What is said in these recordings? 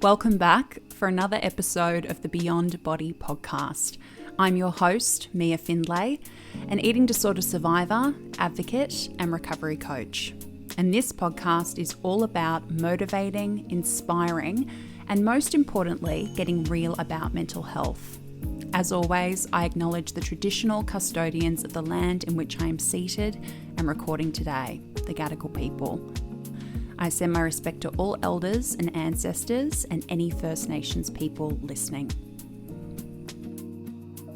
Welcome back for another episode of the Beyond Body podcast. I'm your host, Mia Findlay, an eating disorder survivor, advocate, and recovery coach. And this podcast is all about motivating, inspiring, and most importantly, getting real about mental health. As always, I acknowledge the traditional custodians of the land in which I am seated and recording today, the Gadigal people. I send my respect to all elders and ancestors and any First Nations people listening.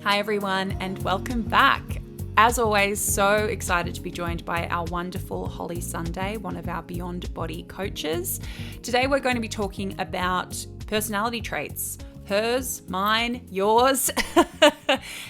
Hi everyone and welcome back. As always, so excited to be joined by our wonderful Holly Sunday, one of our Beyond Body coaches. Today we're going to be talking about personality traits. Hers, mine, yours,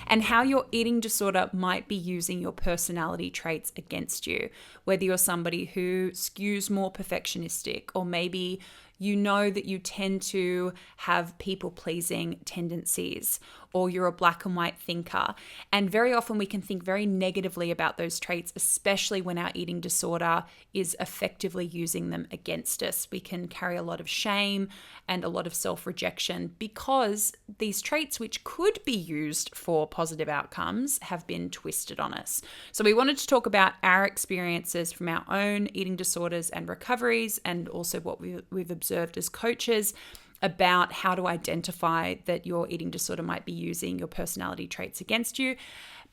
and how your eating disorder might be using your personality traits against you. Whether you're somebody who skews more perfectionistic, or maybe you know that you tend to have people-pleasing tendencies, or you're a black and white thinker. And very often we can think very negatively about those traits, especially when our eating disorder is effectively using them against us. We can carry a lot of shame and a lot of self-rejection because these traits, which could be used for positive outcomes, have been twisted on us. So we wanted to talk about our experiences from our own eating disorders and recoveries, and also what we've observed as coaches about how to identify that your eating disorder might be using your personality traits against you,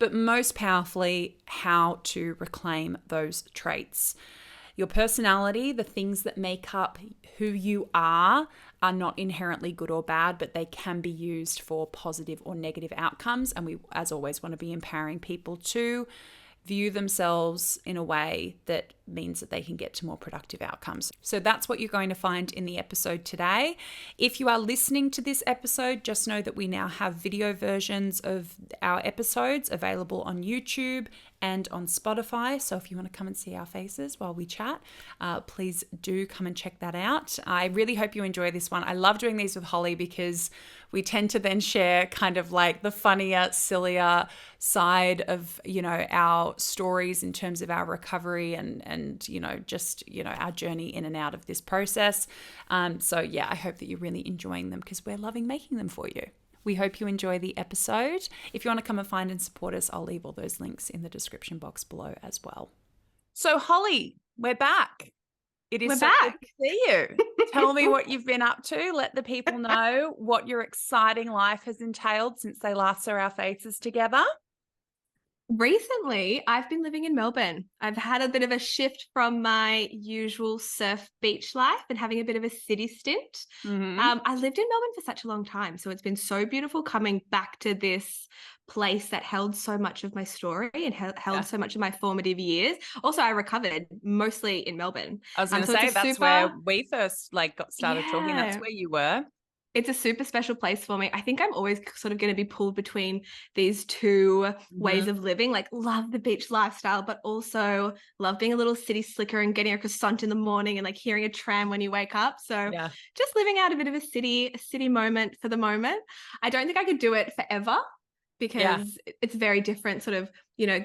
but most powerfully, how to reclaim those traits. Your personality, the things that make up who you are not inherently good or bad, but they can be used for positive or negative outcomes. And we, as always, want to be empowering people to view themselves in a way that means that they can get to more productive outcomes. So that's what you're going to find in the episode today. If you are listening to this episode, just know that we now have video versions of our episodes available on YouTube and on Spotify. So if you want to come and see our faces while we chat, please do come and check that out. I really hope you enjoy this one. I love doing these with Holly because we tend to then share kind of like the funnier, sillier side of, our stories in terms of our recovery and just our journey in and out of this process. So yeah, I hope that you're really enjoying them because we're loving making them for you. We hope you enjoy the episode. If you want to come and find and support us, I'll leave all those links in the description box below as well. So Holly, we're back. It is so good to see you. Tell me what you've been up to. Let the people know what your exciting life has entailed since they last saw our faces together. Recently, I've been living in Melbourne. I've had a bit of a shift from my usual surf beach life and having a bit of a city stint. Mm-hmm. I lived in Melbourne for such a long time, so it's been so beautiful coming back to this place that held so much of my story and held so much of my formative years. Also, I recovered mostly in Melbourne. I was going to say that's where we first got started talking. That's where you were. It's a super special place for me. I think I'm always sort of going to be pulled between these two ways of living, like love the beach lifestyle, but also love being a little city slicker and getting a croissant in the morning and like hearing a tram when you wake up. So just living out a bit of a city moment for the moment. I don't think I could do it forever because it's very different sort of,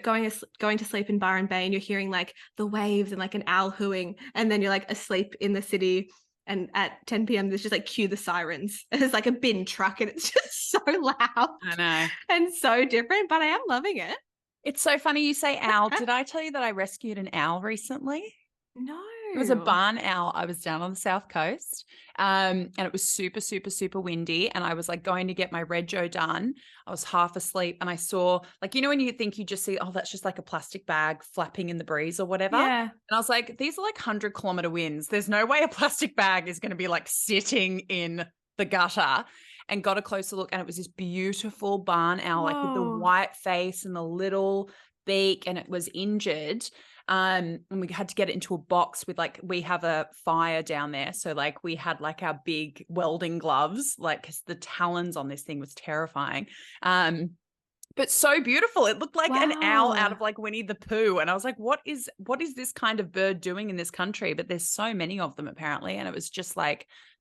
going to sleep in Byron Bay and you're hearing like the waves and like an owl hooing, and then you're like asleep in the city. And at 10 p.m. there's just like cue the sirens. There's like a bin truck and it's just so loud. I know. And so different, but I am loving it. It's so funny you say owl. Did I tell you that I rescued an owl recently? No. It was a barn owl. I was down on the south coast and it was super, super, super windy. And I was like going to get my rego done. I was half asleep and I saw when you think you just see, oh, that's just like a plastic bag flapping in the breeze or whatever. Yeah. And I was like, these are like 100-kilometer winds. There's no way a plastic bag is going to be like sitting in the gutter. And got a closer look and it was this beautiful barn owl, like with the white face and the little beak, and it was injured. And we had to get it into a box with we have a fire down there. So we had our big welding gloves, cause the talons on this thing was terrifying. But so beautiful. It looked like an owl out of Winnie the Pooh. And I was like, what is this kind of bird doing in this country? But there's so many of them apparently. And it was just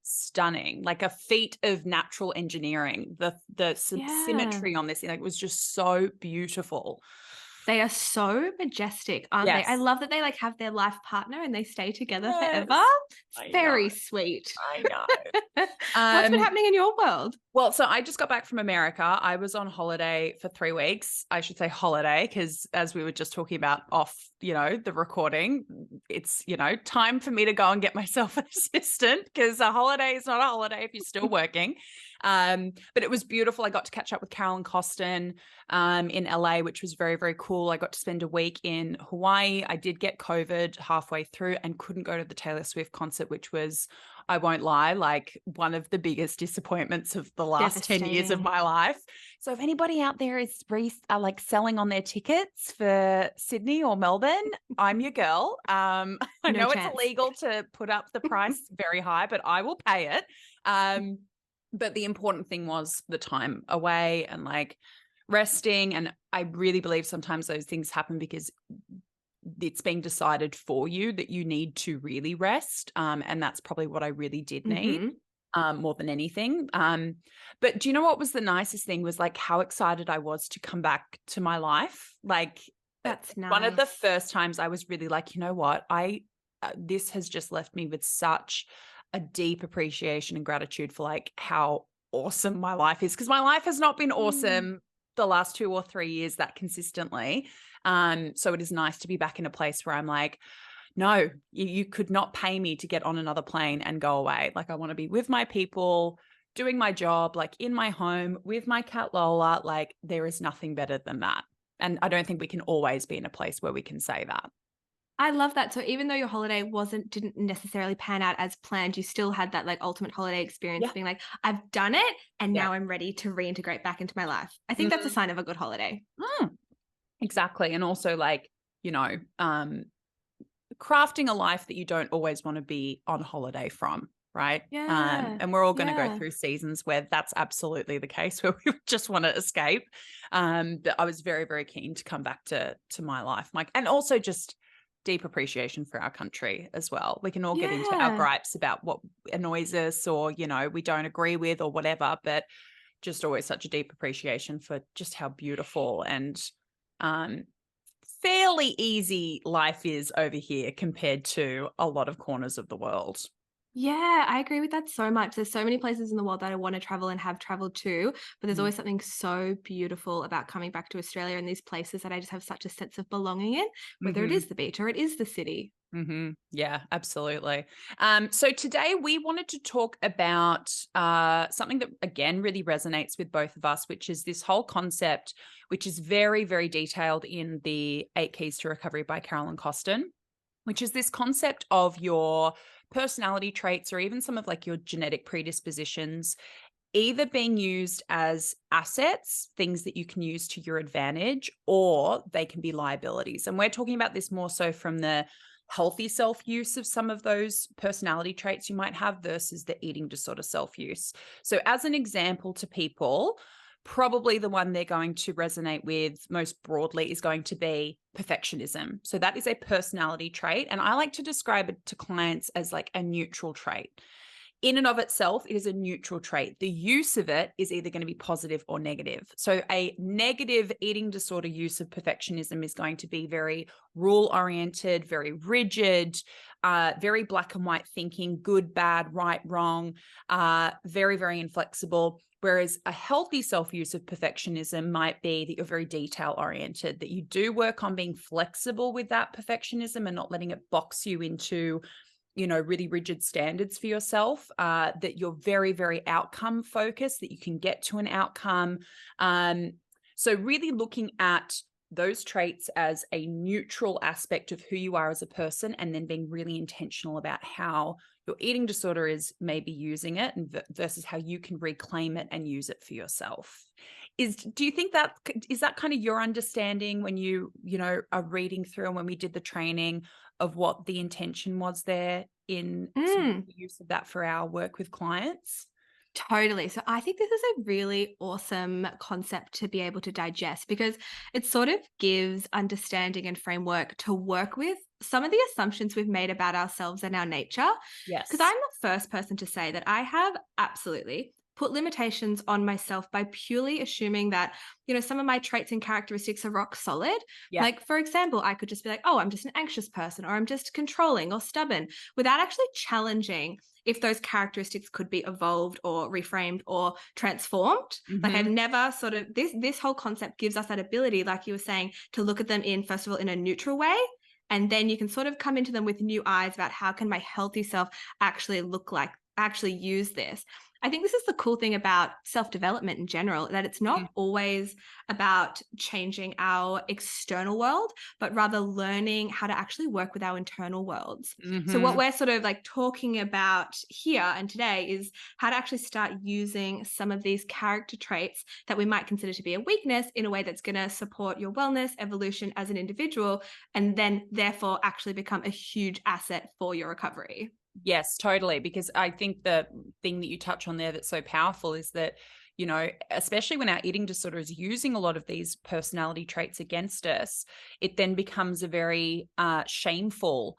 stunning, like a feat of natural engineering. The symmetry on this thing, it was just so beautiful. They are so majestic, aren't they? I love that they have their life partner and they stay together forever. It's I know. very sweet. I know. What's been happening in your world? Well, so I just got back from America. I was on holiday for 3 weeks. I should say holiday because as we were just talking about off, the recording, it's, time for me to go and get myself an assistant because a holiday is not a holiday if you're still working. But it was beautiful. I got to catch up with Carolyn Costin in LA, which was very, very cool. I got to spend a week in Hawaii. I did get COVID halfway through and couldn't go to the Taylor Swift concert, which was, I won't lie, like one of the biggest disappointments of the last 10 years of Devastating. my life. So if anybody out there is like selling on their tickets for Sydney or Melbourne, I'm your girl. I No know it's chance. illegal to put up the price very high, but I will pay it. But the important thing was the time away and like resting. And I really believe sometimes those things happen because it's being decided for you that you need to really rest. And that's probably what I really did need. More than anything. But do you know what was the nicest thing was like how excited I was to come back to my life. Like That's one of the nice. first times I was really like, you know what, this has just left me with such a deep appreciation and gratitude for like how awesome my life is. Because my life has not been awesome the last 2 or 3 years that consistently. So it is nice to be back in a place where I'm like, no, you could not pay me to get on another plane and go away. Like I want to be with my people, doing my job, like in my home with my cat Lola. Like there is nothing better than that. And I don't think we can always be in a place where we can say that. I love that. So even though your holiday didn't necessarily pan out as planned, you still had that like ultimate holiday experience Yeah. of being like, I've done it and Yeah. now I'm ready to reintegrate back into my life. I think that's a Mhm. sign of a good holiday. Exactly. And also like, crafting a life that you don't always want to be on holiday from, right? Yeah. And we're all going to go Yeah. through seasons where that's absolutely the case, where we just want to escape. But I was very, very keen to come back to my life, Mike, and also just deep appreciation for our country as well. We can all get into our Yeah. gripes about what annoys us or, we don't agree with or whatever, but just always such a deep appreciation for just how beautiful and um, fairly easy life is over here compared to a lot of corners of the world. Yeah, I agree with that so much. There's so many places in the world that I want to travel and have traveled to, but there's Mm. always something so beautiful about coming back to Australia and these places that I just have such a sense of belonging in, whether it Mm-hmm. is the beach or it is the city. Mm-hmm. Yeah, absolutely. So today we wanted to talk about something that, again, really resonates with both of us, which is this whole concept, which is very, very detailed in the 8 Keys to Recovery by Carolyn Costin, which is this concept of your personality traits or even some of like your genetic predispositions either being used as assets, things that you can use to your advantage, or they can be liabilities. And we're talking about this more so from the healthy self-use of some of those personality traits you might have versus the eating disorder self-use. So as an example to people, probably the one they're going to resonate with most broadly is going to be perfectionism. So that is a personality trait. And I like to describe it to clients as like a neutral trait. In and of itself, it is a neutral trait. The use of it is either going to be positive or negative. So a negative eating disorder use of perfectionism is going to be very rule-oriented, very rigid, very black and white thinking, good, bad, right, wrong, very, very inflexible. Whereas a healthy self-use of perfectionism might be that you're very detail-oriented, that you do work on being flexible with that perfectionism and not letting it box you into really rigid standards for yourself, that you're very, very outcome focused, that you can get to an outcome. So really looking at those traits as a neutral aspect of who you are as a person, and then being really intentional about how your eating disorder is maybe using it and versus how you can reclaim it and use it for yourself. Do you think that is that kind of your understanding when you are reading through and when we did the training of what the intention was there in sort of the use of that for our work with clients? Totally. So I think this is a really awesome concept to be able to digest because it sort of gives understanding and framework to work with some of the assumptions we've made about ourselves and our nature. Because Yes. I'm the first person to say that I have absolutely put limitations on myself by purely assuming that, some of my traits and characteristics are rock solid. Yeah. Like, for example, I could just be like, oh, I'm just an anxious person, or I'm just controlling or stubborn, without actually challenging if those characteristics could be evolved or reframed or transformed. Like, I've Mm-hmm. never sort of this whole concept gives us that ability, like you were saying, to look at them in, first of all, in a neutral way. And then you can sort of come into them with new eyes about how can my healthy self actually look like, actually use this. I think this is the cool thing about self-development in general, that it's not always about changing our external world, but rather learning how to actually work with our internal worlds. So what Mm-hmm. we're sort of like talking about here and today is how to actually start using some of these character traits that we might consider to be a weakness in a way that's going to support your wellness, evolution as an individual, and then therefore actually become a huge asset for your recovery. Yes, totally. Because I think the thing that you touch on there that's so powerful is that, especially when our eating disorder is using a lot of these personality traits against us, it then becomes a very shameful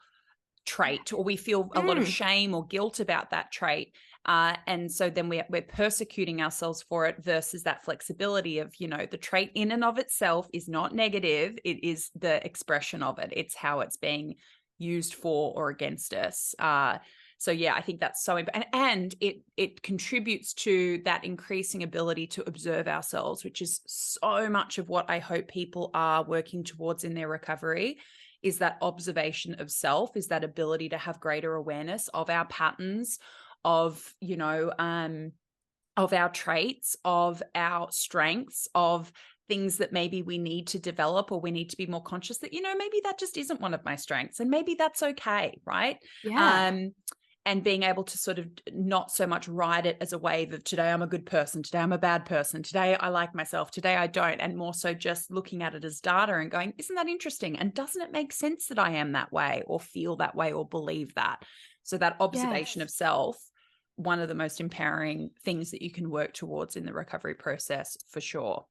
trait, or we feel a lot of Mm, shame or guilt about that trait. And so then we're persecuting ourselves for it versus that flexibility of, the trait in and of itself is not negative. It is the expression of it. It's how it's being used for or against us. So yeah, I think that's so important, and it contributes to that increasing ability to observe ourselves, which is so much of what I hope people are working towards in their recovery. Is that observation of self, is that ability to have greater awareness of our patterns, of of our traits, of our strengths, of things that maybe we need to develop, or we need to be more conscious that, maybe that just isn't one of my strengths, and maybe that's okay, right? yeah. Um, and being able to sort of not so much ride it as a wave of today I'm a good person, today I'm a bad person, today I like myself, today I don't, and more so just looking at it as data and going, isn't that interesting? And doesn't it make sense that I am that way or feel that way or believe that? So that observation Yes. of self, one of the most empowering things that you can work towards in the recovery process for sure.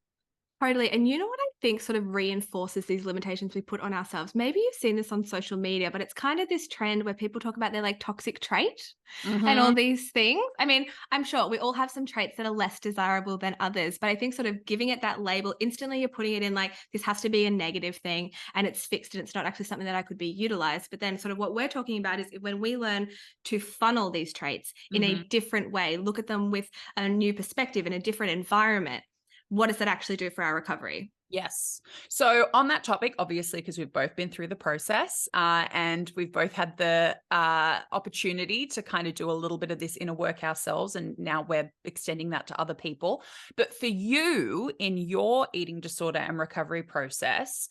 Totally. And you know what I think sort of reinforces these limitations we put on ourselves? Maybe you've seen this on social media, but it's kind of this trend where people talk about their like toxic trait and all Mm-hmm. these things. I mean, I'm sure we all have some traits that are less desirable than others, but I think sort of giving it that label, instantly you're putting it in like, this has to be a negative thing and it's fixed and it's not actually something that I could be utilized. But then sort of what we're talking about is when we learn to funnel these traits in Mm-hmm. a different way, look at them with a new perspective in a different environment, what does that actually do for our recovery? Yes. So on that topic, obviously, because we've both been through the process and we've both had the opportunity to kind of do a little bit of this inner work ourselves, and now we're extending that to other people. But for you in your eating disorder and recovery process,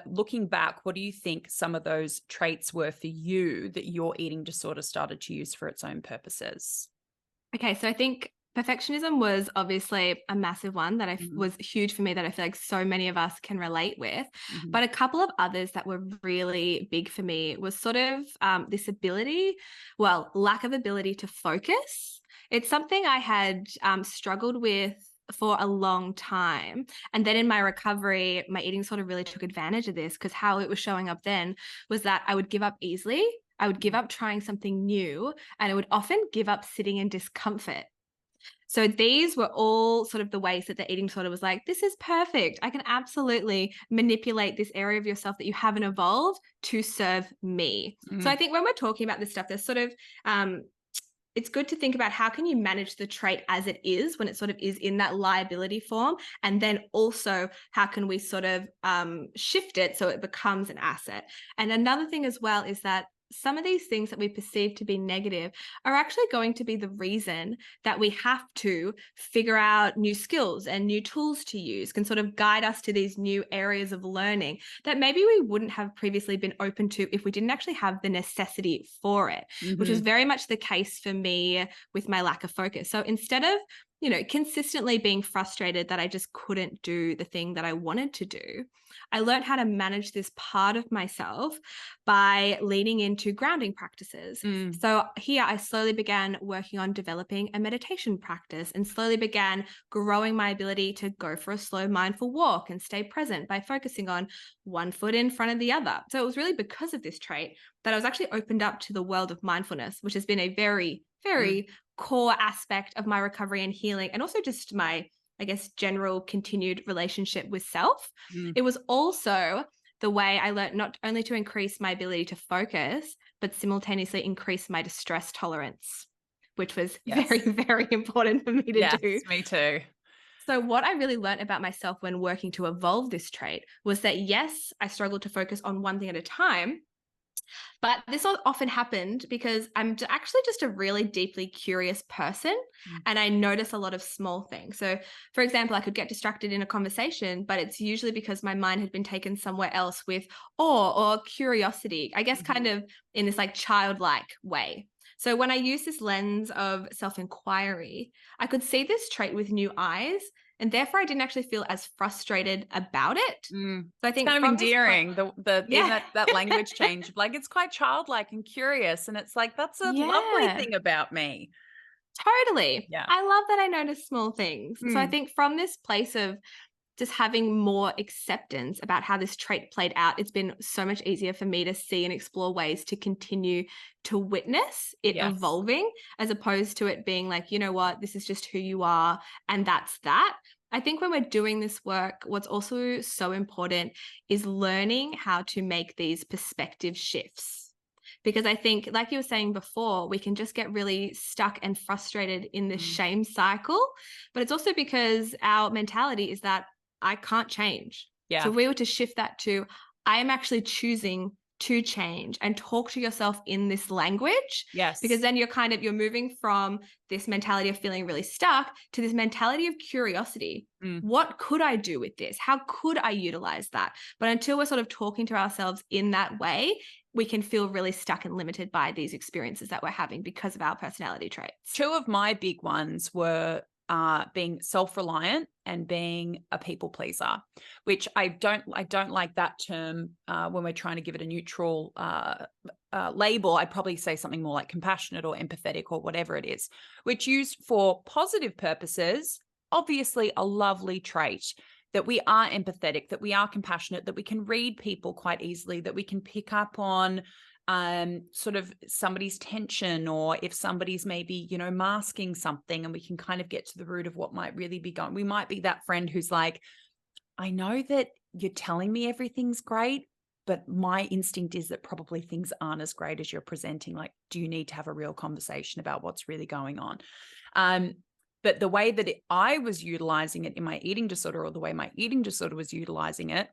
looking back, what do you think some of those traits were for you that your eating disorder started to use for its own purposes? Okay, so I think perfectionism was obviously a massive one that Mm-hmm. was huge for me, that I feel like so many of us can relate with. Mm-hmm. But a couple of others that were really big for me was sort of this ability, well, lack of ability to focus. It's something I had struggled with for a long time. And then in my recovery, my eating sort of really took advantage of this, because how it was showing up then was that I would give up easily. I would give up trying something new, and I would often give up sitting in discomfort. So these were all sort of the ways that the eating disorder was like, this is perfect. I can absolutely manipulate this area of yourself that you haven't evolved to serve me. So I think when we're talking about this stuff, there's sort of it's good to think about how can you manage the trait as it is when it sort of is in that liability form, and then also how can we sort of shift it so it becomes an asset. And another thing as well is that some of these things that we perceive to be negative are actually going to be the reason that we have to figure out new skills and new tools to use, can sort of guide us to these new areas of learning that maybe we wouldn't have previously been open to if we didn't actually have the necessity for it, which was Mm-hmm. very much the case for me with my lack of focus. So instead of, consistently being frustrated that I just couldn't do the thing that I wanted to do, I learned how to manage this part of myself by leaning into grounding practices. Mm. So here I slowly began working on developing a meditation practice, and slowly began growing my ability to go for a slow mindful walk and stay present by focusing on one foot in front of the other. So it was really because of this trait that I was actually opened up to the world of mindfulness, which has been a very, Mm. very core aspect of my recovery and healing, and also just my, I guess, general continued relationship with self. Mm. It was also the way I learned not only to increase my ability to focus, but simultaneously increase my distress tolerance, which was very, Yes. very important for me to Yes, do. me too. So, what I really learned about myself when working to evolve this trait was that, yes, I struggled to focus on one thing at a time, but this often happened because actually just a really deeply curious person, Mm. and I notice a lot of small things. So, for example, I could get distracted in a conversation, but it's usually because my mind had been taken somewhere else with awe or curiosity, I guess, kind of in this like childlike way. So, when I use this lens of self inquiry, I could see this trait with new eyes. And therefore, I didn't actually feel as frustrated about it. Mm. So I It's think kind of from this point, endearing, the even yeah, that language change. Like, it's quite childlike and curious, and it's like, that's a lovely yeah. thing about me. Totally. Yeah. I love that I notice small things. So I Mm. think from this place of just having more acceptance about how this trait played out, it's been so much easier for me to see and explore ways to continue to witness it Yes. evolving, as opposed to it being like, you know what, this is just who you are and that's that. I think when we're doing this work, what's also so important is learning how to make these perspective shifts. Because I think, like you were saying before, we can just get really stuck and frustrated in this Mm. shame cycle. But it's also because our mentality is that I can't change. So Yeah. if we were to shift that to, I am actually choosing to change, and talk to yourself in this language, because Yes. then you're moving from this mentality of feeling really stuck to this mentality of curiosity. Mm. What could I do with this? How could I utilize that? But until we're sort of talking to ourselves in that way, we can feel really stuck and limited by these experiences that we're having because of our personality traits. Two of my big ones were being self-reliant and being a people pleaser, which I don't like that term when we're trying to give it a neutral label. I'd probably say something more like compassionate or empathetic or whatever it is, which used for positive purposes, obviously a lovely trait, that we are empathetic, that we are compassionate, that we can read people quite easily, that we can pick up on sort of somebody's tension, or if somebody's maybe, masking something, and we can kind of get to the root of what might really be going. We might be that friend who's like, I know that you're telling me everything's great, but my instinct is that probably things aren't as great as you're presenting. Like, do you need to have a real conversation about what's really going on? But the way that I was utilizing it in my eating disorder, or the way my eating disorder was utilizing it,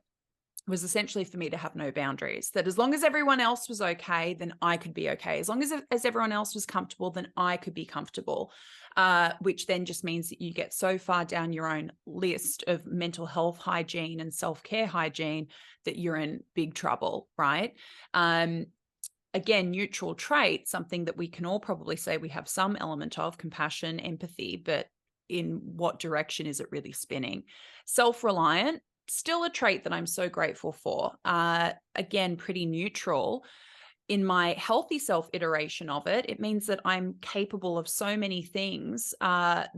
was essentially for me to have no boundaries. That as long as everyone else was okay, then I could be okay. As long as everyone else was comfortable, then I could be comfortable. Which then just means that you get so far down your own list of mental health hygiene and self-care hygiene that you're in big trouble, right? Again, neutral trait, something that we can all probably say we have some element of: compassion, empathy, but in what direction is it really spinning? Self-reliant, still a trait that I'm so grateful for. Again, pretty neutral. In my healthy self iteration of it, it means that I'm capable of so many things that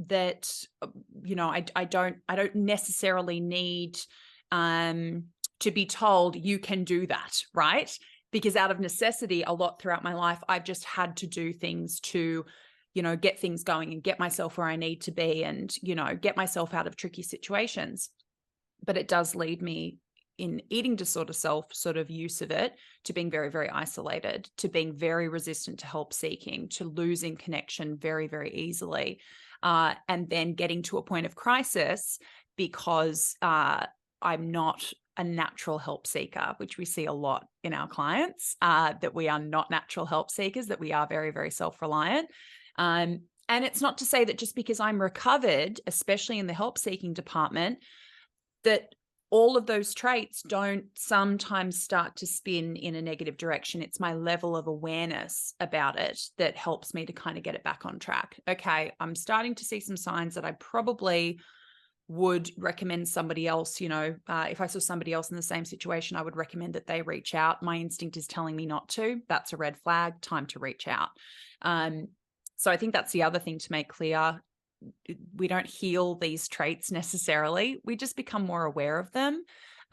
I don't necessarily need to be told you can do that, right? Because out of necessity, a lot throughout my life, I've just had to do things to get things going and get myself where I need to be, and get myself out of tricky situations. But it does lead me, in eating disorder self sort of use of it, to being very, very isolated, to being very resistant to help seeking, to losing connection very, very easily, and then getting to a point of crisis because I'm not a natural help seeker, which we see a lot in our clients, that we are not natural help seekers, that we are very, very self-reliant. And it's not to say that just because I'm recovered, especially in the help seeking department, that all of those traits don't sometimes start to spin in a negative direction. It's my level of awareness about it that helps me to kind of get it back on track. Okay, I'm starting to see some signs that I probably would recommend somebody else. If I saw somebody else in the same situation, I would recommend that they reach out. My instinct is telling me not to. That's a red flag. Time to reach out. So I think that's the other thing to make clear. We don't heal these traits necessarily. We just become more aware of them.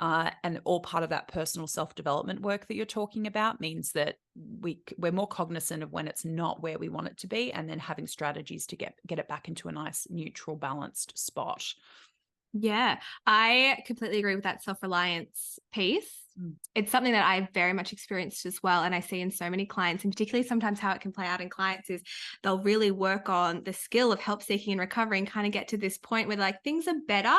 And all part of that personal self-development work that you're talking about means that we're more cognizant of when it's not where we want it to be, and then having strategies to get it back into a nice neutral, balanced spot. Yeah, I completely agree with that self-reliance piece. It's something that I've very much experienced as well. And I see in so many clients, and particularly sometimes how it can play out in clients is they'll really work on the skill of help seeking and recovery and kind of get to this point where like things are better.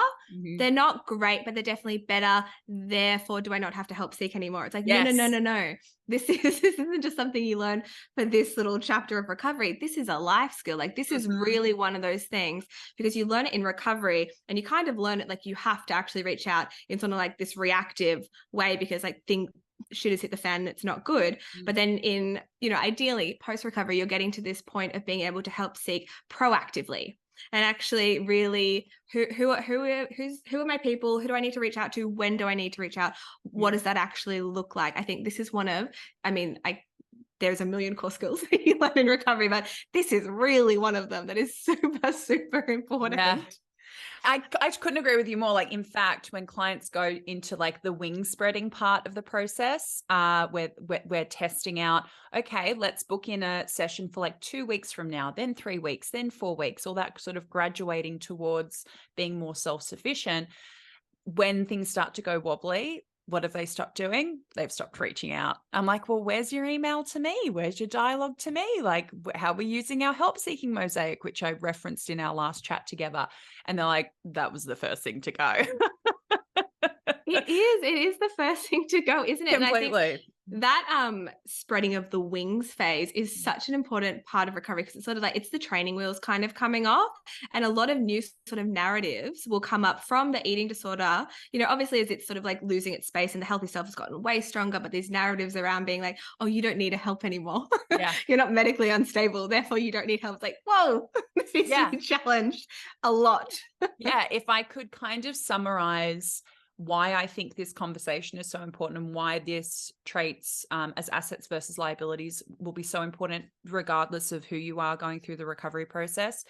They're not great, but they're definitely better. Therefore, do I not have to help seek anymore? It's like, no. This isn't just something you learn for this little chapter of recovery. This is a life skill. Like this is really one of those things because you learn it in recovery and you kind of learn it like you have to actually reach out in sort of like this reactive way because like shit has hit the fan and it's not good. But then in, ideally post recovery, you're getting to this point of being able to help seek proactively and actually really who are my people? Who do I need to reach out to? When do I need to reach out? What does that actually look like? I think this is there's a million core skills that you learn in recovery, but this is really one of them that is super, super important. Yeah. I couldn't agree with you more. Like, in fact, when clients go into like the wing spreading part of the process, where we're testing out, okay, let's book in a session for like 2 weeks from now, then 3 weeks, then 4 weeks, all that sort of graduating towards being more self-sufficient. When things start to go wobbly, what have they stopped doing? They've stopped reaching out. I'm like, well, where's your email to me? Where's your dialogue to me? Like, how are we using our help seeking mosaic, which I referenced in our last chat together? And they're like, that was the first thing to go. It is the first thing to go, isn't it? Completely. And I think that spreading of the wings phase is such an important part of recovery because it's sort of like it's the training wheels kind of coming off, and a lot of new sort of narratives will come up from the eating disorder. Obviously as it's sort of like losing its space and the healthy self has gotten way stronger, but these narratives around being like, oh, you don't need help anymore. Yeah. You're not medically unstable, therefore you don't need help. It's like, whoa, this needs to be challenged a lot. Yeah. If I could kind of summarize why I think this conversation is so important and why this traits as assets versus liabilities will be so important regardless of who you are going through the recovery process,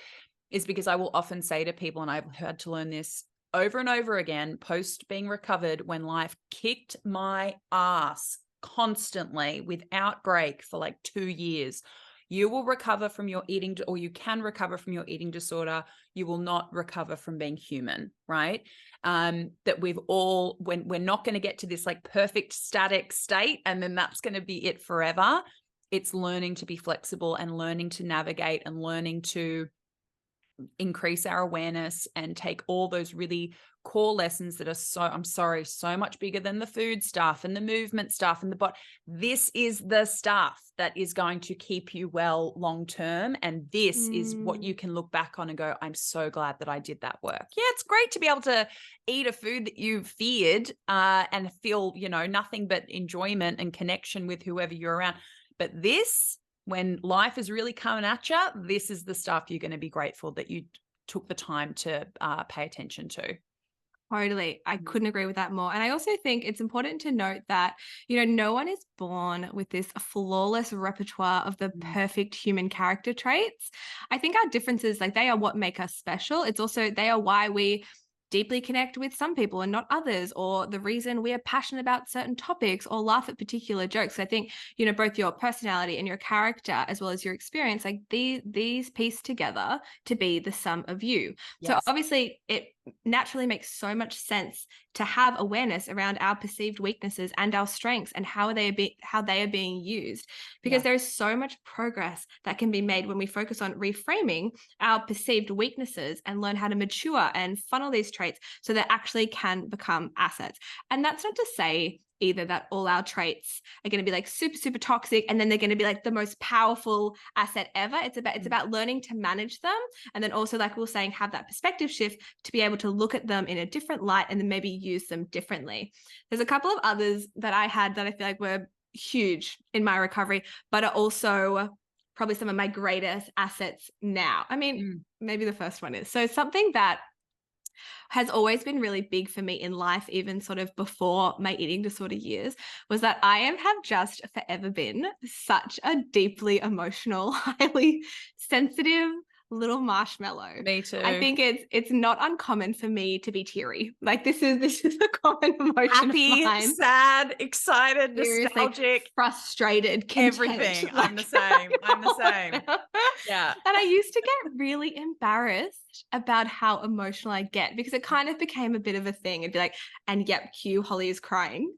is because I will often say to people, and I've had to learn this over and over again post being recovered, when life kicked my ass constantly without break for like 2 years, you will recover from your eating, or you can recover from your eating disorder. You will not recover from being human, right? That we've all, when we're not going to get to this like perfect static state, and then that's going to be it forever. It's learning to be flexible and learning to navigate and learning to increase our awareness and take all those really core lessons that are so much bigger than the food stuff and the movement stuff and the body. This is the stuff that is going to keep you well long term, and this is what you can look back on and go, I'm so glad that I did that work. Yeah, it's great to be able to eat a food that you feared and feel nothing but enjoyment and connection with whoever you're around, but this, when life is really coming at you, this is the stuff you're going to be grateful that you took the time to pay attention to. Totally. I couldn't agree with that more. And I also think it's important to note that, no one is born with this flawless repertoire of the perfect human character traits. I think our differences, like they are what make us special. It's also, they are why we deeply connect with some people and not others, or the reason we are passionate about certain topics or laugh at particular jokes. I think, both your personality and your character, as well as your experience, like these piece together to be the sum of you. Yes. So obviously it naturally makes so much sense to have awareness around our perceived weaknesses and our strengths and how they are being used, because there is so much progress that can be made when we focus on reframing our perceived weaknesses and learn how to mature and funnel these traits so they actually can become assets. And that's not to say either that all our traits are going to be like super, super toxic and then they're going to be like the most powerful asset ever. It's about learning to manage them. And then also, like we were saying, have that perspective shift to be able to look at them in a different light and then maybe use them differently. There's a couple of others that I had that I feel like were huge in my recovery, but are also probably some of my greatest assets now. I mean, maybe the first one is. So something that has always been really big for me in life, even sort of before my eating disorder years, was that I have just forever been such a deeply emotional, highly sensitive, little marshmallow. Me too. I think it's not uncommon for me to be teary. Like this is a common emotion Happy, of mine. sad, excited, Seriously, nostalgic, frustrated, content. everything. Like, I'm the same. I'm the same. Yeah. And I used to get really embarrassed about how emotional I get because it kind of became a bit of a thing. It'd be like, and yep, cue Holly is crying.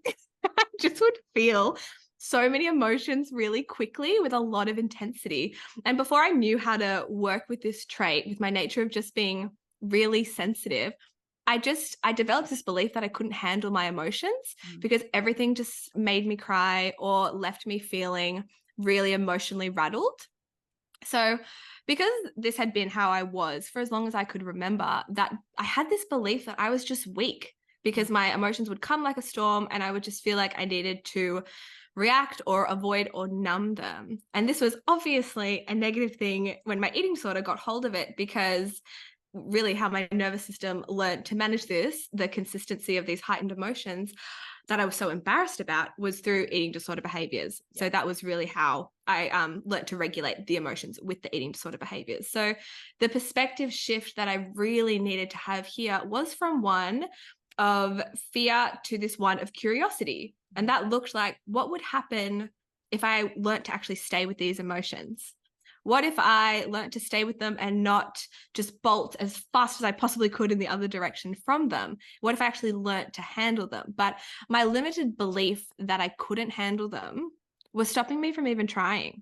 I just would feel so many emotions really quickly with a lot of intensity. And before I knew how to work with this trait, with my nature of just being really sensitive, I developed this belief that I couldn't handle my emotions because everything just made me cry or left me feeling really emotionally rattled. So, because this had been how I was for as long as I could remember, that I had this belief that I was just weak because my emotions would come like a storm and I would just feel like I needed to react or avoid or numb them. And this was obviously a negative thing when my eating disorder got hold of it because really how my nervous system learned to manage this, the consistency of these heightened emotions that I was so embarrassed about was through eating disorder behaviors. Yeah. So that was really how I learned to regulate the emotions with the eating disorder behaviors. So the perspective shift that I really needed to have here was from one of fear to this one of curiosity. And that looked like, what would happen if I learned to actually stay with these emotions? What if I learned to stay with them and not just bolt as fast as I possibly could in the other direction from them? What if I actually learned to handle them? But my limited belief that I couldn't handle them was stopping me from even trying.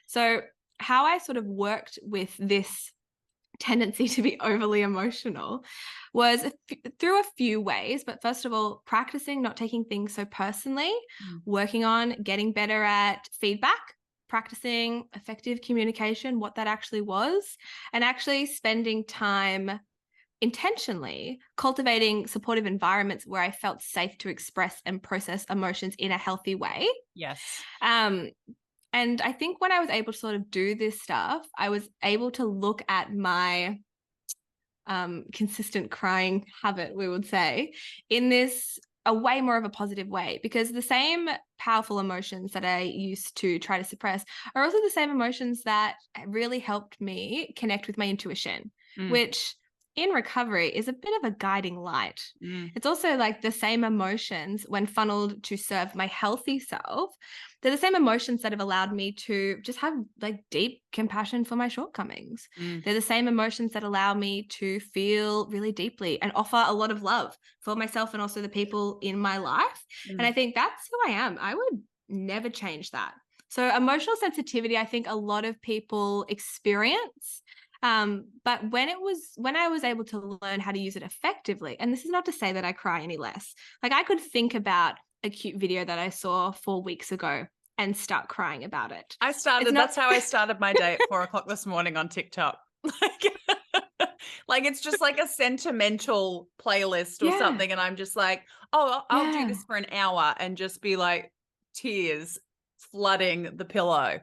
So how I sort of worked with this tendency to be overly emotional was through a few ways. But first of all, practicing not taking things so personally, working on getting better at feedback, practicing effective communication, what that actually was, and actually spending time intentionally cultivating supportive environments where I felt safe to express and process emotions in a healthy way. Yes. And I think when I was able to sort of do this stuff, I was able to look at my consistent crying habit, we would say, in this a way more of a positive way, because the same powerful emotions that I used to try to suppress are also the same emotions that really helped me connect with my intuition, which in recovery is a bit of a guiding light. It's also like the same emotions when funneled to serve my healthy self. They're the same emotions that have allowed me to just have like deep compassion for my shortcomings. They're the same emotions that allow me to feel really deeply and offer a lot of love for myself and also the people in my life. And I think that's who I am. I would never change that. So emotional sensitivity, I think a lot of people experience. But when I was able to learn how to use it effectively, and this is not to say that I cry any less, like I could think about a cute video that I saw 4 weeks ago and start crying about it. That's how I started my day at 4:00 this morning on TikTok. Like it's just like a sentimental playlist or something. And I'm just like, oh, I'll do this for an hour and just be like tears flooding the pillow.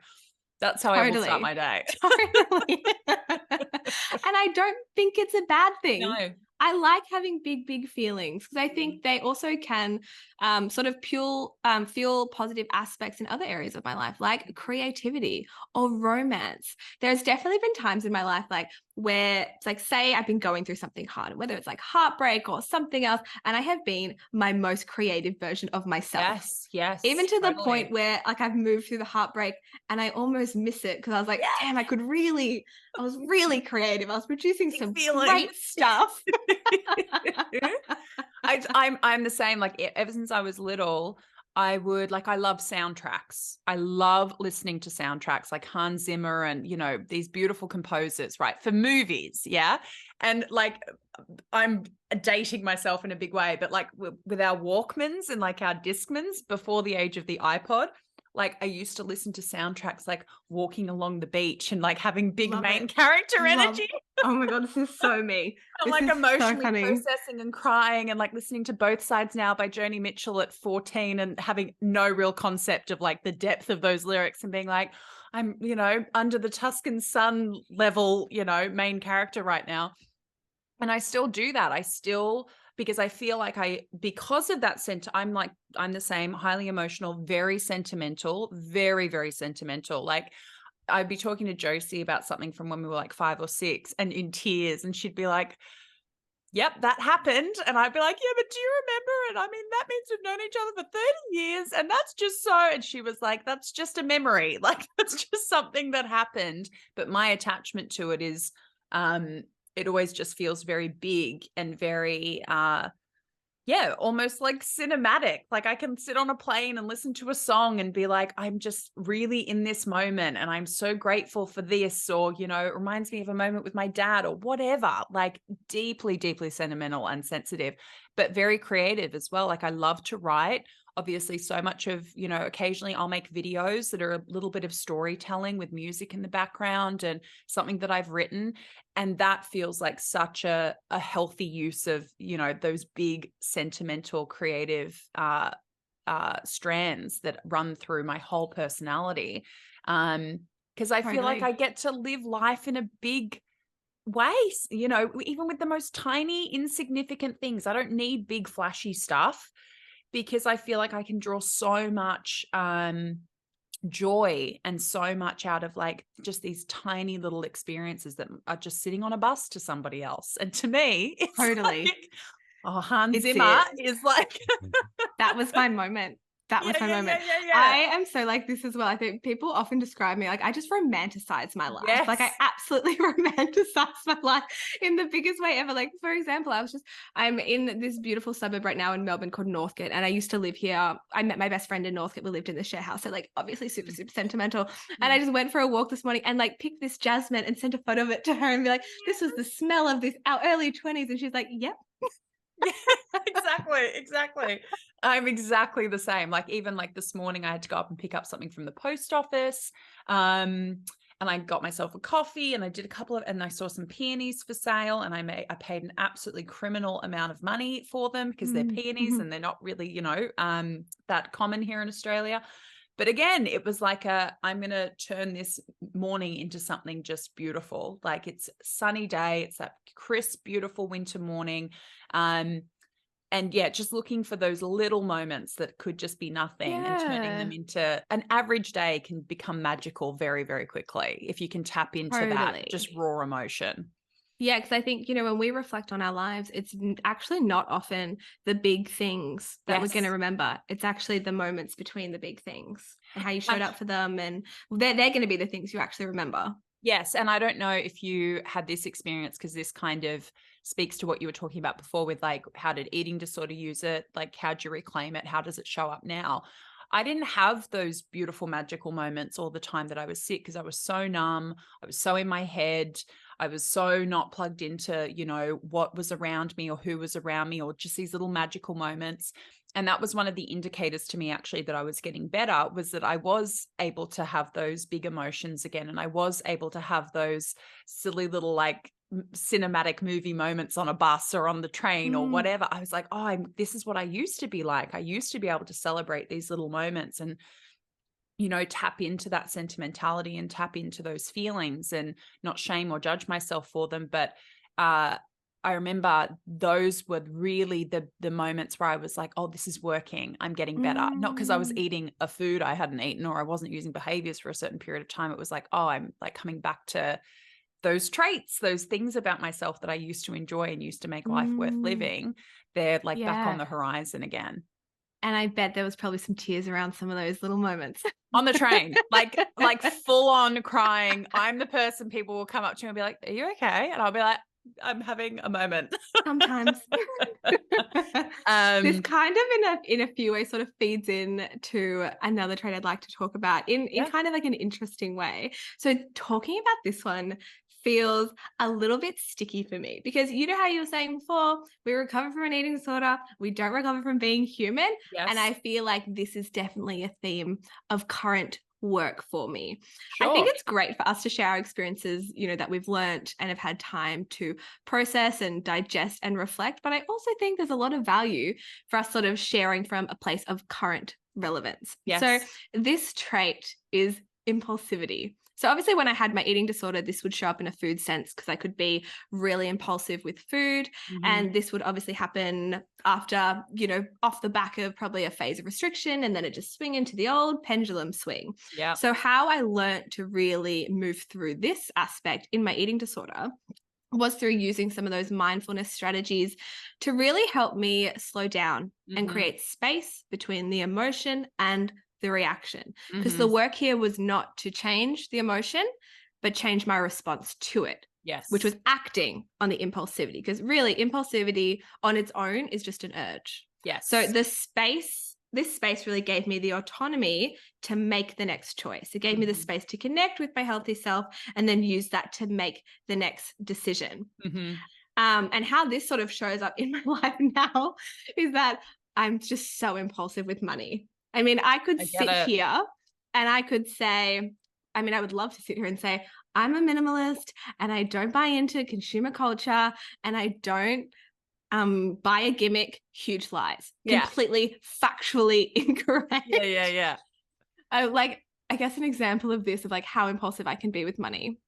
That's how I will start my day. Totally. And I don't think it's a bad thing. No. I like having big feelings because I think they also can sort of fuel positive aspects in other areas of my life, like creativity or romance. There's definitely been times in my life like where it's like, say I've been going through something hard, whether it's like heartbreak or something else, and I have been my most creative version of myself. Yes. Even to the point where like I've moved through the heartbreak and I almost miss it because I was like, damn, I was really creative. I was producing some great stuff. I'm the same. Like ever since I was little, I love soundtracks. I love listening to soundtracks like Hans Zimmer and, these beautiful composers, right? For movies. Yeah. And like, I'm dating myself in a big way, but like with our Walkmans and like our Discmans before the age of the iPod, like I used to listen to soundtracks like walking along the beach and like having big main character energy. Oh my God, this is so me. I'm like emotionally processing and crying and like listening to Both Sides Now by Joni Mitchell at 14 and having no real concept of like the depth of those lyrics and being like, I'm, under the Tuscan sun level, main character right now. And I still do that. Because I feel like because of that I'm the same, highly emotional, very sentimental, very, very sentimental. Like I'd be talking to Josie about something from when we were like 5 or 6 and in tears, and she'd be like, yep, that happened. And I'd be like, yeah, but do you remember? And I mean, that means we've known each other for 30 years. And that's just so, and she was like, that's just a memory. Like, that's just something that happened. But my attachment to it is, it always just feels very big and very, yeah, almost like cinematic. Like I can sit on a plane and listen to a song and be like, I'm just really in this moment and I'm so grateful for this. Or, you know, it reminds me of a moment with my dad or whatever, like deeply, deeply sentimental and sensitive, but very creative as well. Like I love to write. Obviously, so much of, you know, occasionally I'll make videos that are a little bit of storytelling with music in the background and something that I've written. And that feels like such a healthy use of, you know, those big sentimental creative strands that run through my whole personality. Because I feel like I get to live life in a big way, you know, even with the most tiny, insignificant things. I don't need big, flashy stuff because I feel like I can draw so much joy and so much out of like just these tiny little experiences that are just sitting on a bus to somebody else. And to me, it's Totally. like, oh, Hans It's Zimmer it. is like, That was my moment. That was my moment. yeah. I am so like this as well. I think people often describe me like I just romanticize my life. Yes. Like I absolutely romanticize my life in the biggest way ever. Like for example, I'm in this beautiful suburb right now in Melbourne called Northcote, and I used to live here. I met my best friend in Northcote. We lived in the share house, so like obviously super sentimental. And I just went for a walk this morning and like picked this jasmine and sent a photo of it to her and be like, this was the smell of this our early 20s, and she's like, yep. Yeah, exactly. I'm exactly the same. Like even like this morning I had to go up and pick up something from the post office. And I got myself a coffee and I did and I saw some peonies for sale and I paid an absolutely criminal amount of money for them because they're peonies and they're not really, you know, that common here in Australia. But again, it was like I'm going to turn this morning into something just beautiful. Like it's a sunny day. It's that crisp, beautiful winter morning. And yeah, just looking for those little moments that could just be nothing and turning them into an average day can become magical very, very quickly if you can tap into that just raw emotion. Yeah, because I think, you know, when we reflect on our lives, it's actually not often the big things that we're going to remember. It's actually the moments between the big things and how you showed up for them. And they're going to be the things you actually remember. Yes. And I don't know if you had this experience because this kind of speaks to what you were talking about before with like, how did eating disorder use it? Like, how'd you reclaim it? How does it show up now? I didn't have those beautiful, magical moments all the time that I was sick because I was so numb. I was so in my head. I was so not plugged into, you know, what was around me or who was around me or just these little magical moments. And that was one of the indicators to me actually that I was getting better, was that I was able to have those big emotions again. And I was able to have those silly little like cinematic movie moments on a bus or on the train or whatever. I was like, oh, this is what I used to be like. I used to be able to celebrate these little moments and, you know, tap into that sentimentality and tap into those feelings and not shame or judge myself for them. But I remember those were really the moments where I was like, oh, this is working. I'm getting better. Not because I was eating a food I hadn't eaten or I wasn't using behaviors for a certain period of time. It was like, oh, I'm like coming back to those traits, those things about myself that I used to enjoy and used to make life worth living. They're like back on the horizon again. And I bet there was probably some tears around some of those little moments. On the train, like full on crying. I'm the person people will come up to me and be like, are you okay? And I'll be like, I'm having a moment. Sometimes. This kind of in a few ways sort of feeds in to another trait I'd like to talk about in kind of like an interesting way. So talking about this one feels a little bit sticky for me because you know how you were saying before, we recover from an eating disorder, we don't recover from being human. Yes. And I feel like this is definitely a theme of current work for me. Sure. I think it's great for us to share our experiences, you know, that we've learned and have had time to process and digest and reflect. But I also think there's a lot of value for us sort of sharing from a place of current relevance. Yes. So this trait is impulsivity. So obviously when I had my eating disorder, this would show up in a food sense because I could be really impulsive with food. And this would obviously happen after, off the back of probably a phase of restriction, and then it just swing into the old pendulum swing. Yeah. So how I learned to really move through this aspect in my eating disorder was through using some of those mindfulness strategies to really help me slow down and create space between the emotion and the reaction. Because the work here was not to change the emotion, but change my response to it. Yes. Which was acting on the impulsivity. Because really, impulsivity on its own is just an urge. Yes. So this space really gave me the autonomy to make the next choice. It gave me the space to connect with my healthy self and then use that to make the next decision. And how this sort of shows up in my life now is that I'm just so impulsive with money. I mean, I could sit here and I could say, I would love to sit here and say, I'm a minimalist and I don't buy into consumer culture and I don't buy a gimmick, huge lies. Completely factually incorrect. Yeah. I guess an example of this, of like how impulsive I can be with money.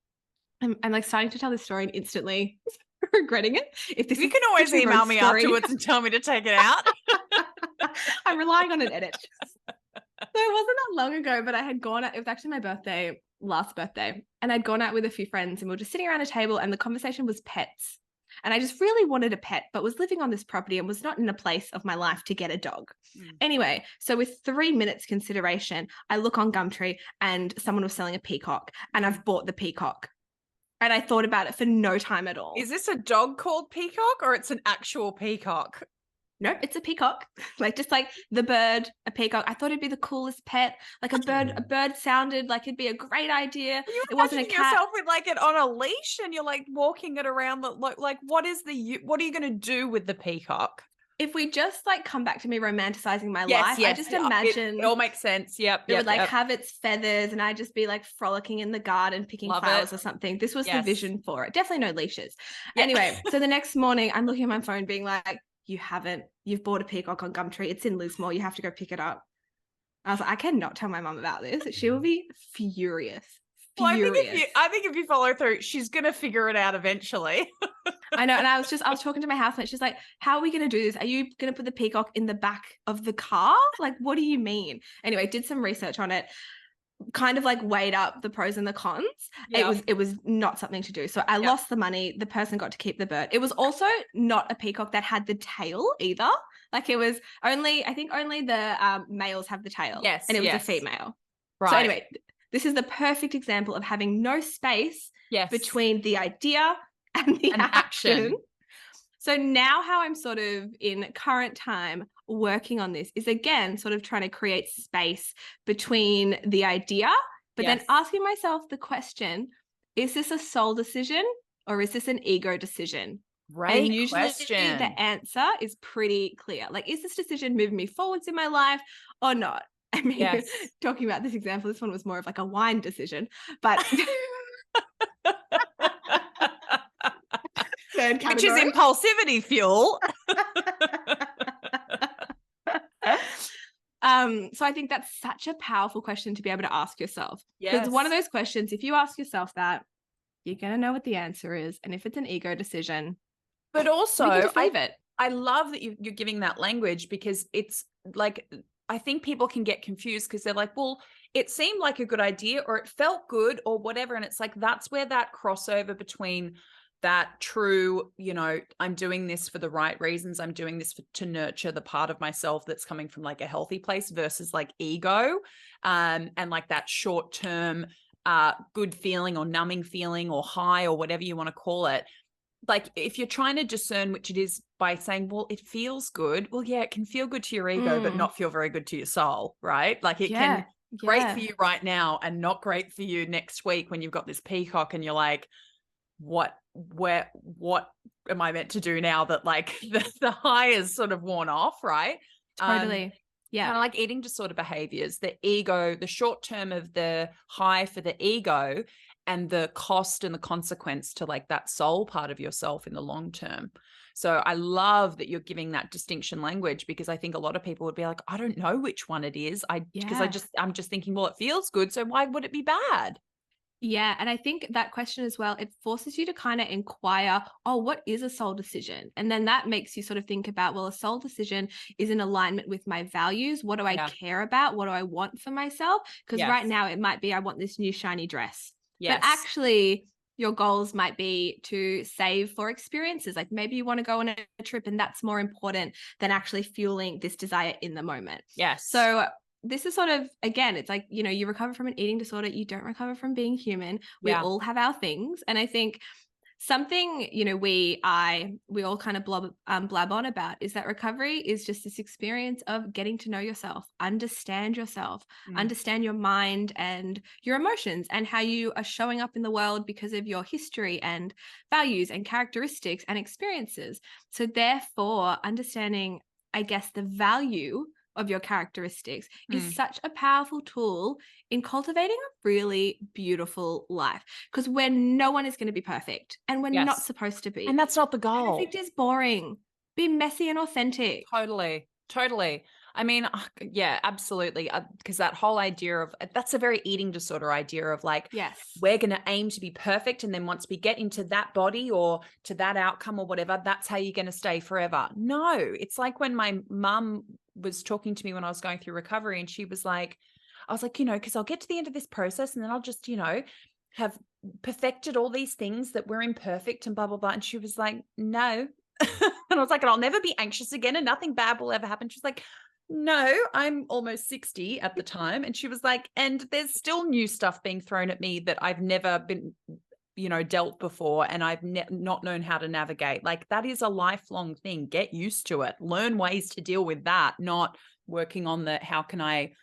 I'm like starting to tell this story and instantly regretting it. If this you can always email me afterwards and tell me to take it out. I'm relying on an edit. So it wasn't that long ago, but I had gone out, it was actually my birthday, last birthday, and I'd gone out with a few friends and we were just sitting around a table and the conversation was pets. And I just really wanted a pet, but was living on this property and was not in a place of my life to get a dog. Anyway, so with 3 minutes consideration, I look on Gumtree and someone was selling a peacock and I've bought the peacock. And I thought about it for no time at all. Is this a dog called Peacock or it's an actual peacock? No, it's a peacock. Just like the bird, a peacock. I thought it'd be the coolest pet. Like a bird sounded like it'd be a great idea. It wasn't a cat. Yourself with like it on a leash and you're like walking it around. Like what are you going to do with the peacock? If we just like come back to me romanticizing my life, I just imagine it all makes sense. Yep. It would have its feathers and I'd just be like frolicking in the garden, picking flowers or something. This was the vision for it. Definitely no leashes. Yeah. Anyway, so the next morning I'm looking at my phone being like, you've bought a peacock on Gumtree. It's in Lismore. You have to go pick it up. I was like, I cannot tell my mum about this. She will be furious. Well, I think if you follow through, she's going to figure it out eventually. I know. And I was talking to my housemate. She's like, how are we going to do this? Are you going to put the peacock in the back of the car? Like, what do you mean? Anyway, did some research on it, kind of like weighed up the pros and the cons. Yeah. It was not something to do. So I lost the money. The person got to keep the bird. It was also not a peacock that had the tail either. Like it was only the males have the tail. Yes. And it was a female. Right. So anyway, this is the perfect example of having no space between the idea and the action. So now how I'm sort of in current time working on this is again sort of trying to create space between the idea, but then asking myself the question, is this a soul decision or is this an ego decision? Right. And usually the answer is pretty clear. Like, is this decision moving me forwards in my life or not? I mean, talking about this example, this one was more of like a wine decision, but which is impulsivity fuel. So I think that's such a powerful question to be able to ask yourself. Because one of those questions, if you ask yourself that, you're going to know what the answer is. And if it's an ego decision, but also I love that you're giving that language, because it's like, I think people can get confused because they're like, well, it seemed like a good idea or it felt good or whatever. And it's like, that's where that crossover between that true, I'm doing this for the right reasons. I'm doing this to nurture the part of myself that's coming from like a healthy place versus like ego, and like that short-term good feeling or numbing feeling or high or whatever you want to call it. Like if you're trying to discern which it is by saying, well, it feels good. Well, yeah, it can feel good to your ego, but not feel very good to your soul, right? Like it can great for you right now and not great for you next week when you've got this peacock and you're like, what am I meant to do now that like the high is sort of worn off, right? Totally. Yeah. Kind of like eating disorder behaviors, the ego, the short term of the high for the ego and the cost and the consequence to like that soul part of yourself in the long term. So I love that you're giving that distinction language, because I think a lot of people would be like, I don't know which one it is. I'm just thinking, well, it feels good. So why would it be bad? Yeah. And I think that question as well, it forces you to kind of inquire, oh, what is a soul decision? And then that makes you sort of think about, well, a soul decision is in alignment with my values. What do I Yeah. care about? What do I want for myself? Because right Yes. now it might be, I want this new shiny dress. But Yes. actually, your goals might be to save for experiences. Like maybe you want to go on a trip, and that's more important than actually fueling this desire in the moment. Yes. So this is sort of, again, it's like, you recover from an eating disorder, you don't recover from being human. We Yeah. all have our things. And I think something, we all kind of blab on about is that recovery is just this experience of getting to know yourself, Mm. understand your mind and your emotions and how you are showing up in the world because of your history and values and characteristics and experiences. So therefore, understanding, I guess, the value of your characteristics is Mm. such a powerful tool in cultivating a really beautiful life, because when no one is going to be perfect and we're not Yes. supposed to be. And that's not the goal. Perfect is boring. Be messy and authentic. Totally. Totally. I mean, yeah, absolutely. Because that whole idea of that's a very eating disorder idea of like, Yes. we're going to aim to be perfect. And then once we get into that body or to that outcome or whatever, that's how you're going to stay forever. No, it's like when my mum was talking to me when I was going through recovery and she was like, I was like, because I'll get to the end of this process and then I'll just, have perfected all these things that were imperfect and blah, blah, blah. And she was like, no. And I was like, and I'll never be anxious again and nothing bad will ever happen. She's like, no, I'm almost 60 at the time. And she was like, and there's still new stuff being thrown at me that I've never been, dealt before. And I've not known how to navigate. Like that is a lifelong thing. Get used to it. Learn ways to deal with that, not working on the, how can I,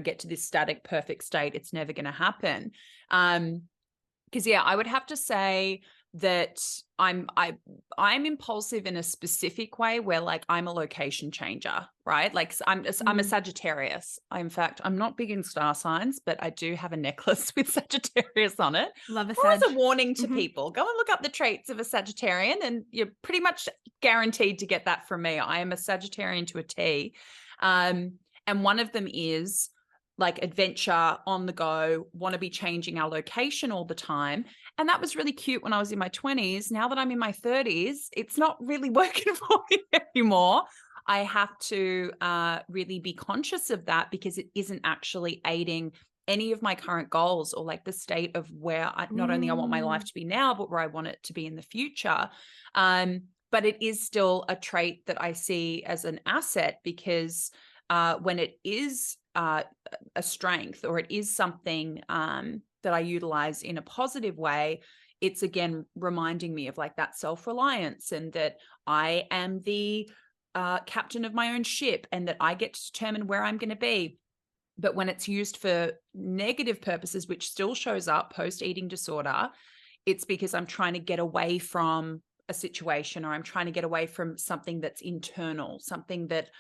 get to this static, perfect state. It's never going to happen. Because yeah, I would have to say that I'm impulsive in a specific way where like I'm a location changer, right? Like I'm a Sagittarius. In fact, I'm not big in star signs, but I do have a necklace with Sagittarius on it. Love a Or as Sag. a warning to Mhm. people, go and look up the traits of a Sagittarian, and you're pretty much guaranteed to get that from me. I am a Sagittarian to a T, and one of them is like adventure, on the go, want to be changing our location all the time. And that was really cute when I was in my 20s. Now that I'm in my 30s, it's not really working for me anymore. I have to really be conscious of that because it isn't actually aiding any of my current goals or like the state of where not only I want my life to be now, but where I want it to be in the future. But it is still a trait that I see as an asset because when it is a strength or it is something that I utilize in a positive way, it's again reminding me of like that self-reliance and that I am the captain of my own ship and that I get to determine where I'm going to be. But when it's used for negative purposes, which still shows up post-eating disorder, it's because I'm trying to get away from a situation or I'm trying to get away from something that's internal, something that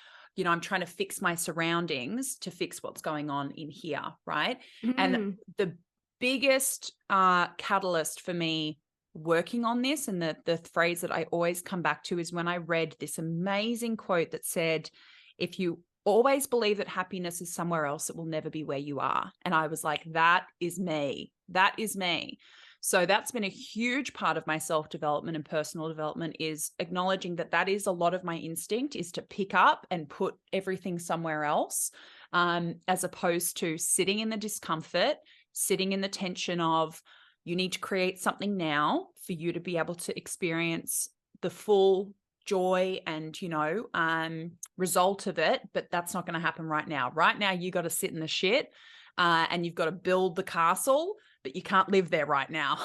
I'm trying to fix my surroundings to fix what's going on in here, right? And the biggest catalyst for me working on this, and the phrase that I always come back to, is when I read this amazing quote that said, if you always believe that happiness is somewhere else, it will never be where you are. And I was like, that is me. That is me. So that's been a huge part of my self-development and personal development, is acknowledging that that is a lot of my instinct, is to pick up and put everything somewhere else, as opposed to sitting in the discomfort, sitting in the tension of you need to create something now for you to be able to experience the full joy and, result of it. But that's not going to happen right now. Right now, you got to sit in the shit and you've got to build the castle, but you can't live there right now.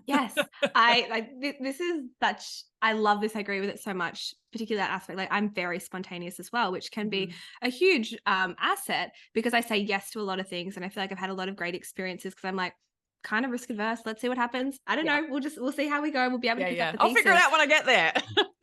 Yes. I like this is such, I love this. I agree with it so much, particularly that aspect. Like I'm very spontaneous as well, which can be a huge asset because I say yes to a lot of things. And I feel like I've had a lot of great experiences because I'm like kind of risk adverse. Let's see what happens. I don't know. We'll see how we go. We'll be able to pick up the I'll pieces. figure it out when I get there.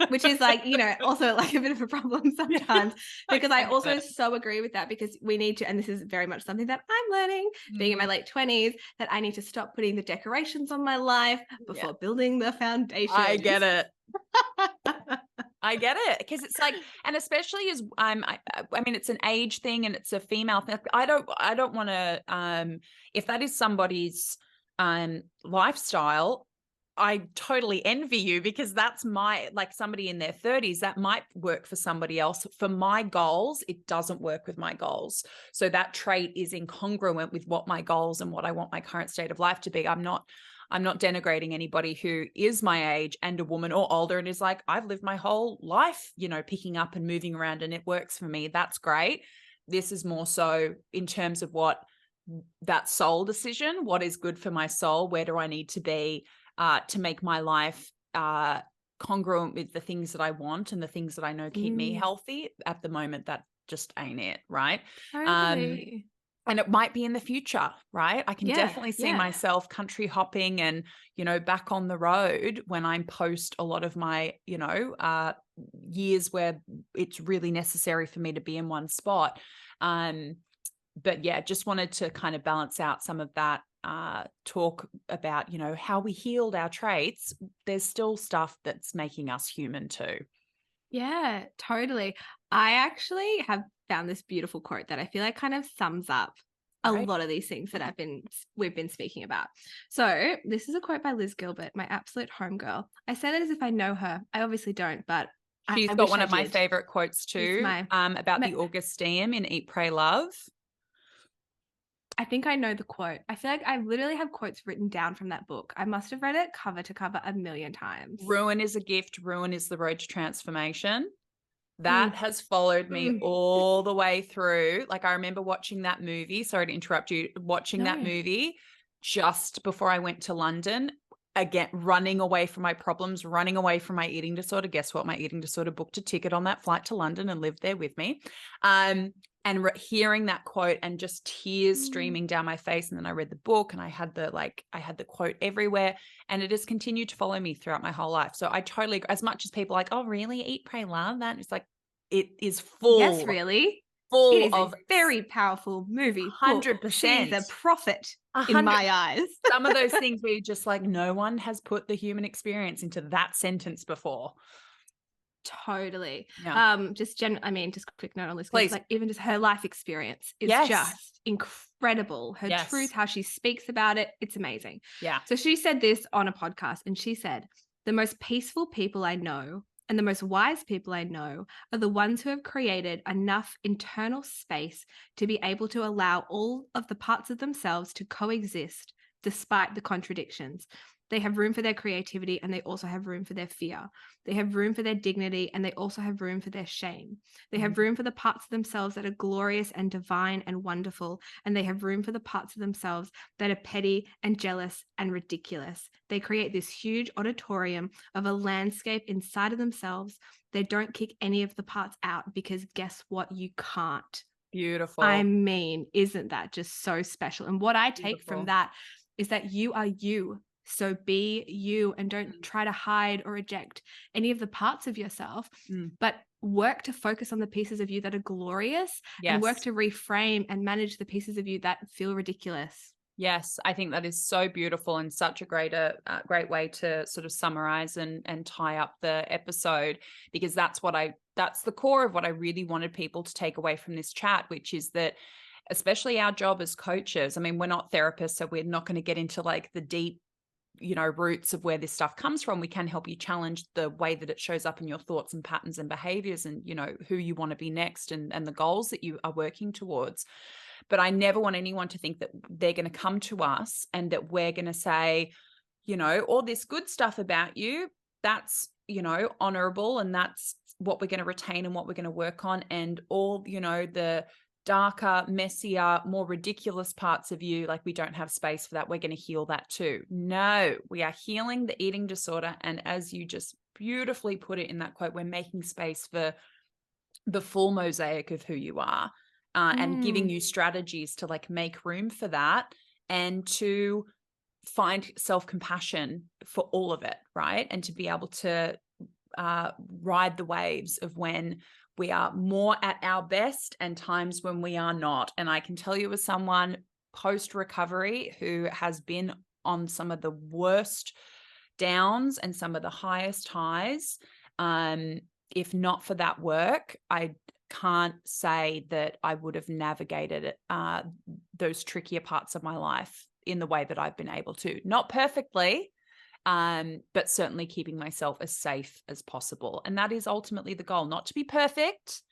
Which is like, also like a bit of a problem sometimes because I also so agree with that, because we need to, and this is very much something that I'm learning being in my late 20s, that I need to stop putting the decorations on my life before building the foundation. I get it. I get it, because it's like, and especially as I mean, it's an age thing and it's a female thing. I don't want to, if that is somebody's lifestyle, I totally envy you, because that's like somebody in their 30s, that might work for somebody else. For my goals, it doesn't work with my goals. So that trait is incongruent with what my goals and what I want my current state of life to be. I'm not denigrating anybody who is my age and a woman or older and is like, I've lived my whole life, picking up and moving around and it works for me. That's great. This is more so in terms of what that soul decision, what is good for my soul, where do I need to be to make my life congruent with the things that I want and the things that I know keep me healthy. At the moment, that just ain't it, right? Totally. And it might be in the future, right? I can Yeah, definitely see yeah. myself country hopping and, back on the road when I'm post a lot of my, years where it's really necessary for me to be in one spot. But yeah, just wanted to kind of balance out some of that talk about, how we healed our traits. There's still stuff that's making us human too. Yeah, totally. I actually have found this beautiful quote that I feel like kind of sums up a Right. lot of these things that we've been speaking about. So this is a quote by Liz Gilbert, my absolute homegirl. I say that as if I know her. I obviously don't, but She's I got wish one I of my did. favorite quotes It's too, my, about my the Augustine in Eat, Pray, Love. I think I know the quote. I feel like I literally have quotes written down from that book. I must have read it cover to cover a million times. Ruin is a gift. Ruin is the road to transformation. That Mm, has followed me mm. all the way through. Like, I remember watching that movie. Sorry to interrupt you. Watching that No. movie just before I went to London. Again, running away from my problems, running away from my eating disorder. Guess what? My eating disorder booked a ticket on that flight to London and lived there with me. And hearing that quote and just tears streaming down my face. And then I read the book and I had the quote everywhere, and it has continued to follow me throughout my whole life. So I totally, as much as people are like, oh, really? Eat, Pray, Love? That it's like, it is Yes, really. It full is a of very powerful movie book. She is 100%. a prophet A in hundred. my eyes. Some of those things where you're just like, no one has put the human experience into that sentence before. Totally. Yeah. Just a quick note on this, Please. like even just her life experience is Yes. just incredible. Her Yes. truth, how she speaks about it, it's amazing. Yeah. So she said this on a podcast, and she said, the most peaceful people I know and the most wise people I know are the ones who have created enough internal space to be able to allow all of the parts of themselves to coexist despite the contradictions. They have room for their creativity, and they also have room for their fear. They have room for their dignity, and they also have room for their shame. They have room for the parts of themselves that are glorious and divine and wonderful, and they have room for the parts of themselves that are petty and jealous and ridiculous. They create this huge auditorium of a landscape inside of themselves. They don't kick any of the parts out, because guess what? You can't. Beautiful. I mean, isn't that just so special? And what I take Beautiful. from that is that you are you. So be you, and don't try to hide or reject any of the parts of yourself, but work to focus on the pieces of you that are glorious, and work Yes. to reframe and manage the pieces of you that feel ridiculous. Yes, I think that is so beautiful and such a great way to sort of summarize and tie up the episode, because that's the core of what I really wanted people to take away from this chat, which is that, especially our job as coaches, I mean, we're not therapists, so we're not going to get into like the deep, roots of where this stuff comes from. We can help you challenge the way that it shows up in your thoughts and patterns and behaviors, and, who you want to be next, and the goals that you are working towards. But I never want anyone to think that they're going to come to us and that we're going to say, all this good stuff about you, that's, honorable, and that's what we're going to retain and what we're going to work on. And all, the darker, messier, more ridiculous parts of you, like, we don't have space for that. We're going to heal that too. No, we are healing the eating disorder. And as you just beautifully put it in that quote, we're making space for the full mosaic of who you are, and giving you strategies to like make room for that, and to find self-compassion for all of it, right? And to be able to ride the waves of when we are more at our best and times when we are not. And I can tell you, as someone post-recovery who has been on some of the worst downs and some of the highest highs, if not for that work, I can't say that I would have navigated those trickier parts of my life in the way that I've been able to. Not perfectly, but certainly keeping myself as safe as possible. And that is ultimately the goal, not to be perfect,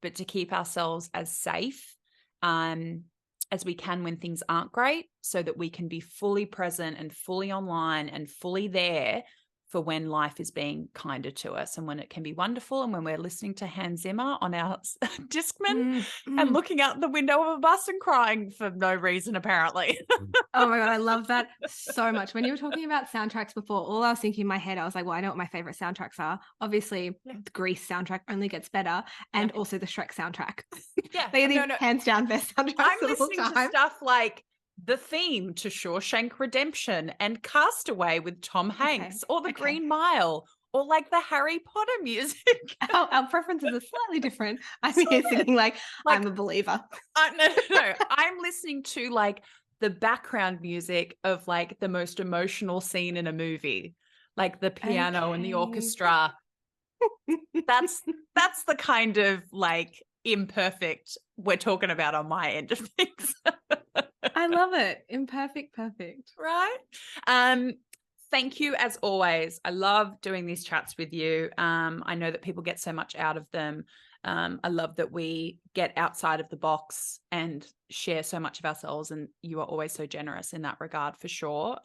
but to keep ourselves as safe as we can when things aren't great, so that we can be fully present and fully online and fully there for when life is being kinder to us and when it can be wonderful, and when we're listening to Hans Zimmer on our Discman and looking out the window of a bus and crying for no reason, apparently. Oh my God, I love that so much. When you were talking about soundtracks before, all I was thinking in my head, I was like, well, I know what my favorite soundtracks are. Obviously, the Grease soundtrack only gets better, and also the Shrek soundtrack. Yeah. They are the hands down best soundtracks I'm of all listening to time. stuff like the theme to Shawshank Redemption and Castaway with Tom Hanks, or the Green Mile, or like the Harry Potter music. Our preferences are slightly different. I'm here singing like I'm a believer. No. I'm listening to like the background music of like the most emotional scene in a movie, like the piano and the orchestra. That's the kind of like imperfect we're talking about on my end of things. I love it. Imperfect, perfect. Right? Thank you as always. I love doing these chats with you. I know that people get so much out of them. I love that we get outside of the box and share so much of ourselves, and you are always so generous in that regard, for sure.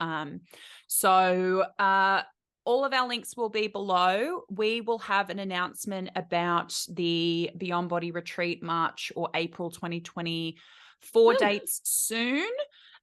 So all of our links will be below. We will have an announcement about the Beyond Body Retreat March or April 2024 dates soon.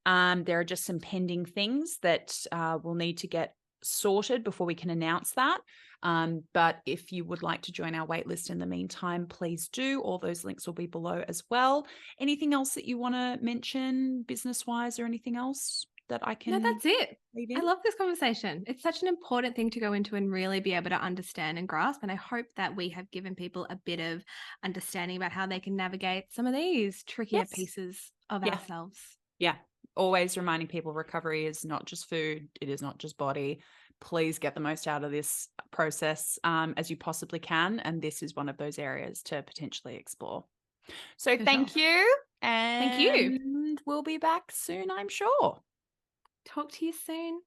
There are just some pending things that we'll need to get sorted before we can announce that. But if you would like to join our waitlist in the meantime, please do. All those links will be below as well. Anything else that you want to mention business-wise, or anything else that I can? No, that's it. leave in? I love this conversation. It's such an important thing to go into and really be able to understand and grasp. And I hope that we have given people a bit of understanding about how they can navigate some of these trickier pieces of ourselves. Yeah. Always reminding people recovery is not just food. It is not just body. Please get the most out of this process as you possibly can. And this is one of those areas to potentially explore. So thank you. And Thank you. we'll be back soon, I'm sure. Talk to you soon.